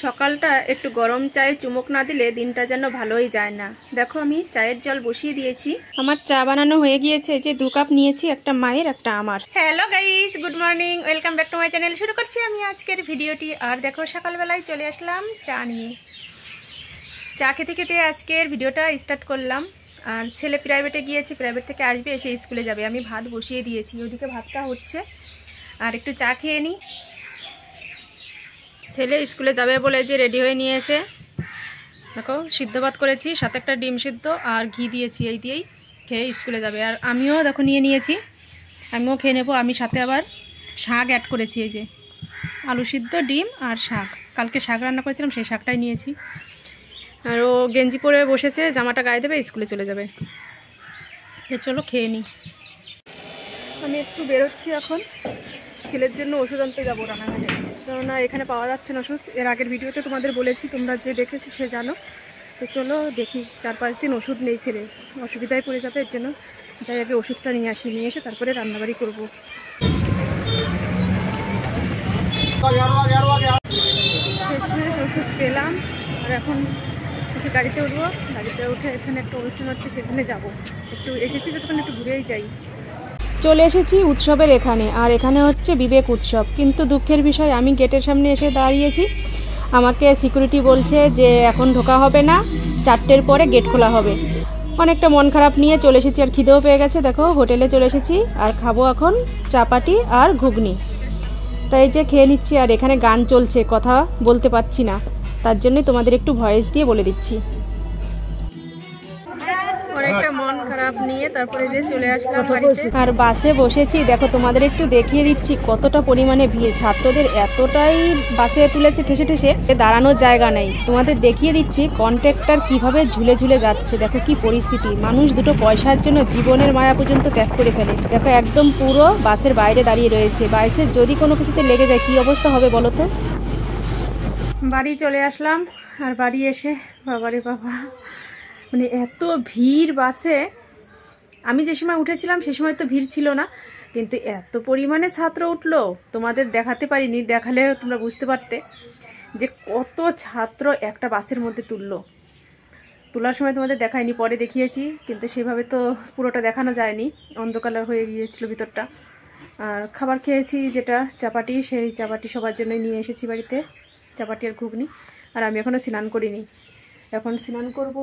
সকালটা একটু গরম চায়ে চুমুক না দিলে দিনটা যেন ভালোই যায় না। দেখো আমি চায়ের জল বসিয়ে দিয়েছি, আমার চা বানানো হয়ে গিয়েছে। যে 2 কাপ নিয়েছি, একটা মায়ের একটা আমার। Hello guys, good morning, welcome back to my channel. শুরু করছি আমি আজকের ভিডিওটি। আর দেখো সকালবেলায় চলে আসলাম চা নিয়ে, চা খেতে খেতে আজকের ভিডিওটা স্টার্ট করলাম। আর ছেলে প্রাইভেটে গিয়েছে, প্রাইভেট থেকে আসবে, এসে স্কুলে যাবে। আমি ভাত বসিয়ে দিয়েছি, ওদিকে ভাতটা হচ্ছে, আর একটু চা খেয়ে নিই। ছেলে স্কুলে যাবে বলে যে রেডি হয়ে নিয়েছে। দেখো সিদ্ধ ভাত করেছি, সাথে একটা ডিম সিদ্ধ আর ঘি দিয়েছি, এই দিয়েই খেয়ে স্কুলে যাবে। আর আমিও দেখো নিয়ে নিয়েছি, আমিও খেয়ে নেবো। আমি সাথে আবার শাক অ্যাড করেছি, এই যে আলু সিদ্ধ, ডিম আর শাক। কালকে শাক রান্না করেছিলাম, সেই শাকটাই নিয়েছি। আর ও গেঞ্জি পরে বসেছে, জামাটা গায়ে দেবে, স্কুলে চলে যাবে। চলো খেয়ে নিই। আমি একটু বেরোচ্ছি এখন, ছেলের জন্য ওষুধ আনতে যাবো রানাঘাটে, কেননা এখানে পাওয়া যাচ্ছে না ওষুধ। এর আগের ভিডিওতে তোমাদের বলেছি, তোমরা যে দেখেছো সে জানো। তো চলো দেখি, 4-5 দিন ওষুধ নেই, ছেলে অসুবিধায় পড়ে যাবে। এর জন্য যাই আগে ওষুধটা নিয়ে আসি, নিয়ে এসে তারপরে রান্নাবাড়ি করবো। শেষমেশ ওষুধ পেলাম, আর এখন একটু গাড়িতে উঠবো। গাড়িতে উঠে এখানে একটা অনুষ্ঠান হচ্ছে, সেখানে যাব। একটু এসেছি যতক্ষণ, একটু ঘুরেই যাই। চলে এসেছি উৎসবের এখানে, আর এখানে হচ্ছে বিবেক উৎসব। কিন্তু দুঃখের বিষয়, আমি গেটের সামনে এসে দাঁড়িয়েছি, আমাকে সিকিউরিটি বলছে যে এখন ঢোকা হবে না, 4টের পরে গেট খোলা হবে। অনেকটা মন খারাপ নিয়ে চলে এসেছি, আর খিদেও পেয়ে গেছে। দেখো হোটেলে চলে এসেছি, আর খাবো এখন চাপাটি আর ঘুগনি। তাই যে খেয়ে নিচ্ছি, আর এখানে গান চলছে, কথা বলতে পারছি না, তার জন্যই তোমাদের একটু ভয়েস দিয়ে বলে দিচ্ছি। অনেকটা মন খারাপ নিয়ে তারপরে যে চলে আসলাম বাড়িতে। আর বাসে বসেছি, দেখো তোমাদের একটু দেখিয়ে দিচ্ছি কতটা পরিমাণে ভিড়। ছাত্রদের এতটাই বাসে তুলেছে ঠেসে ঠেসে, দাঁড়ানোর জায়গা নেই। তোমাদের দেখিয়ে দিচ্ছি কন্ট্রাক্টর কিভাবে ঝুলে ঝুলে যাচ্ছে। দেখো কি পরিস্থিতি, মানুষ দুটো পয়সার জন্য জীবনের মায়া পর্যন্ত ত্যাগ করে ফেলে। দেখো একদম পুরো বাসের বাইরে দাঁড়িয়ে রয়েছে। বাসের যদি কোনো কিছুতে লেগে যায় কি অবস্থা হবে বলো তো। বাড়ি চলে আসলাম, আর বাড়ি এসে বাবারে বাবা, মানে এত ভিড় বাসে। আমি যে সময় উঠেছিলাম সে সময় তো ভিড় ছিল না, কিন্তু এত পরিমাণে ছাত্র উঠলো, তোমাদের দেখাতে পারিনি, দেখালে তোমরা বুঝতে পারতে যে কত ছাত্র একটা বাসের মধ্যে তোলার সময় তোমাদের দেখায়নি, পরে দেখিয়েছি, কিন্তু সেভাবে তো পুরোটা দেখানো যায়নি, অন্ধকার হয়ে গিয়েছিল ভিতরটা। আর খাবার খেয়েছি যেটা চাপাটি, সেই চাপাটি সবার জন্যই নিয়ে এসেছি বাড়িতে, চাপাটি আর ঘুগনি। আর আমি এখনও স্নান করিনি, এখন স্নান করবো।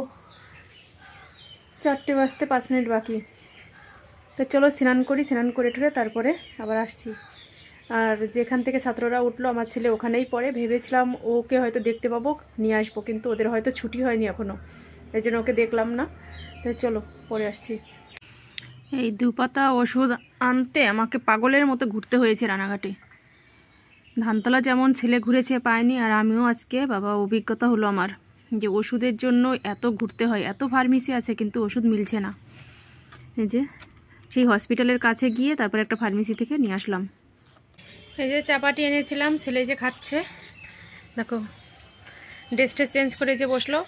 4টে বাজতে 5 মিনিট বাকি। তো চলো স্নান করি, স্নান করে ঠুরে তারপরে আবার আসছি। আর যেখান থেকে ছাত্ররা উঠলো, আমার ছেলে ওখানেই পড়ে। ভেবেছিলাম ওকে হয়তো দেখতে পাবো, নিয়ে আসবো, কিন্তু ওদের হয়তো ছুটি হয়নি এখনও, এই জন্য ওকে দেখলাম না। তো চলো পরে আসছি। এই 2 পাতা ওষুধ আনতে আমাকে পাগলের মতো ঘুরতে হয়েছে রানাঘাটে। ধানতলা যেমন ছেলে ঘুরেছে পায়নি, আর আমিও আজকে বাবা অভিজ্ঞতা হলো আমার, যে ওষুধের জন্য এত ঘুরতে হয়। এত ফার্মেসি আছে কিন্তু ওষুধ মিলছে না। এই যে সেই হসপিটালের কাছে গিয়ে তারপর একটা ফার্মেসি থেকে নিয়ে আসলাম। এই যে চাপাটি এনেছিলাম, ছেলে যে খাচ্ছে, দেখো ড্রেসটা চেঞ্জ করে যে বসলো,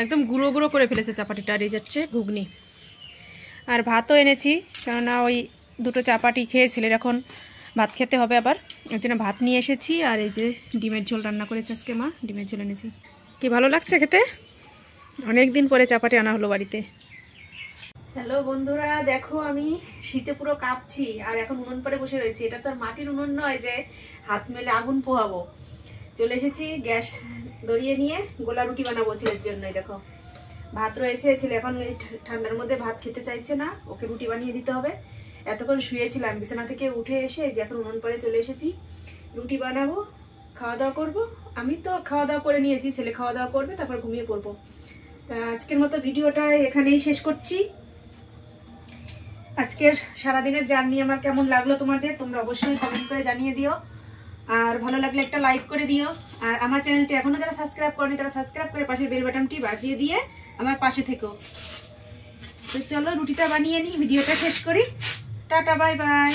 একদম গুঁড়ো গুঁড়ো করে ফেলেছে চাপাটিটা। আর এই যাচ্ছে ঘুগনি, আর ভাতও এনেছি, কেননা ওই 2টো চাপাটি খেয়ে ছেলের এখন ভাত খেতে হবে আবার, এর জন্য ভাত নিয়ে এসেছি। আর এই যে ডিমের ঝোল রান্না করেছে আজকে মা, ডিমের ঝোল এনেছি। কি ভালো লাগছে খেতে, অনেক দিন পরে চাপাটি আনা হলো বাড়িতে। হ্যালো বন্ধুরা, দেখো আমি শীতে পুরো কাঁপছি, আর এখন উনুন পরে বসে রয়েছি। এটা তো আর মাটির উনুন নয় যে হাত মেলে আগুন পোহাবো। চলে এসেছি গ্যাস ধরিয়ে নিয়ে, গোলা রুটি বানাবো ছেলের জন্য। দেখো ভাত রয়েছে, ছেলে এখন ঠান্ডার মধ্যে ভাত খেতে চাইছে না, ওকে রুটি বানিয়ে দিতে হবে। এতক্ষণ শুয়েছিলাম, বিছানা থেকে উঠে এসে যে এখন উনুন পরে চলে এসেছি, রুটি বানাবো, খাওয়া দাওয়া করবো। আমি তো খাওয়া দাওয়া করে নিয়েছি, ছেলে খাওয়া দাওয়া করবে, তারপর ঘুমিয়ে পড়বো। তা আজকের মতো ভিডিওটা এখানেই শেষ করছি। আজকের সারাদিনের জার্নি আমার কেমন লাগলো তোমাদের, তোমরা অবশ্যই কমেন্ট করে জানিয়ে দিও। আর ভালো লাগলে একটা লাইক করে দিও। আর আমার চ্যানেলটি এখনো যারা সাবস্ক্রাইব করেনি তারা সাবস্ক্রাইব করে পাশের বেল বাটনটি বাজিয়ে দিয়ে আমার পাশে থেকো। তো চলো রুটিটা বানিয়ে নিই, ভিডিওটা শেষ করি। Tata, bye bye.